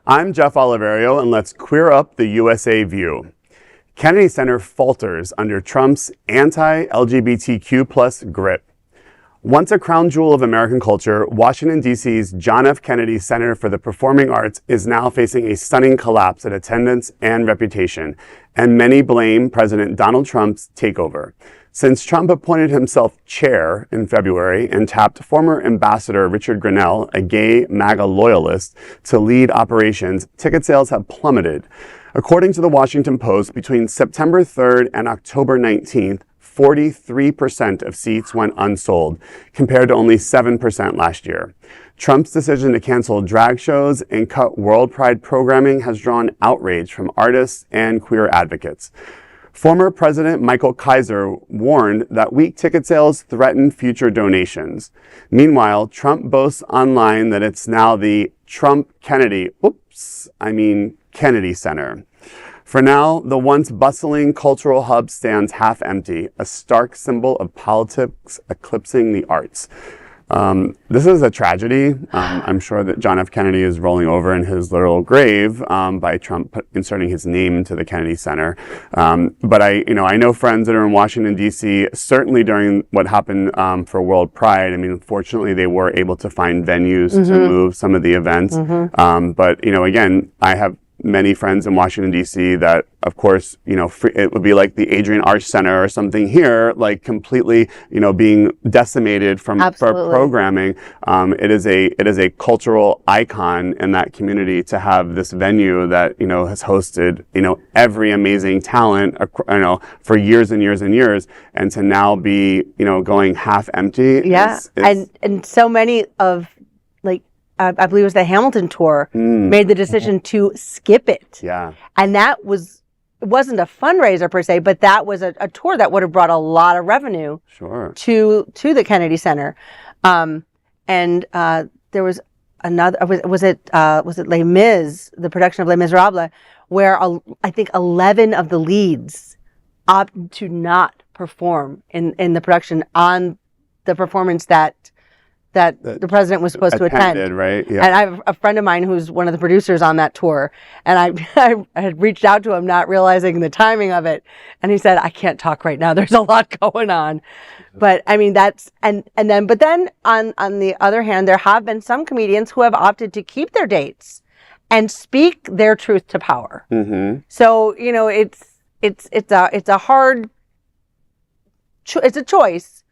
I'm Jeff Oliverio, and let's queer up the USA view. Kennedy Center falters under Trump's anti-LGBTQ plus grip. Once a crown jewel of American culture, Washington, D.C.'s John F. Kennedy Center for the Performing Arts is now facing a stunning collapse in attendance and reputation, and many blame President Donald Trump's takeover. Since Trump appointed himself chair in February and tapped former Ambassador Richard Grenell, a gay MAGA loyalist, to lead operations, ticket sales have plummeted. According to the Washington Post, between September 3rd and October 19th, 43% of seats went unsold, compared to only 7% last year. Trump's decision to cancel drag shows and cut World Pride programming has drawn outrage from artists and queer advocates. Former President Michael Kaiser warned that weak ticket sales threaten future donations. Meanwhile, Trump boasts online that it's now the Kennedy Center. For now, the once bustling cultural hub stands half empty, a stark symbol of politics eclipsing the arts. This is a tragedy. I'm sure that John F. Kennedy is rolling over in his literal grave by Trump inserting his name into the Kennedy Center. But I know friends that are in Washington, D.C., certainly during what happened for World Pride. I mean, fortunately, they were able to find venues to move some of the events. But, again, I have many friends in Washington, D.C. that, of course, it would be like the Adrian Arch Center or something here, like completely, being decimated for programming. It is a cultural icon in that community to have this venue that, has hosted, every amazing talent, for years and years and years, and to now be, going half empty. Yeah. And so many of, I believe it was the Hamilton tour, made the decision to skip it. Yeah. And it wasn't a fundraiser per se, but that was a tour that would have brought a lot of revenue to the Kennedy Center. And there was another, was it Les Mis, the production of Les Miserables, where I think 11 of the leads opted to not perform in the production on the performance that the president was supposed to attend. Right? Yeah. And I have a friend of mine who's one of the producers on that tour, and I had reached out to him not realizing the timing of it, and he said, I can't talk right now, there's a lot going on. But I mean, but then on the other hand, there have been some comedians who have opted to keep their dates and speak their truth to power. So, it's a choice.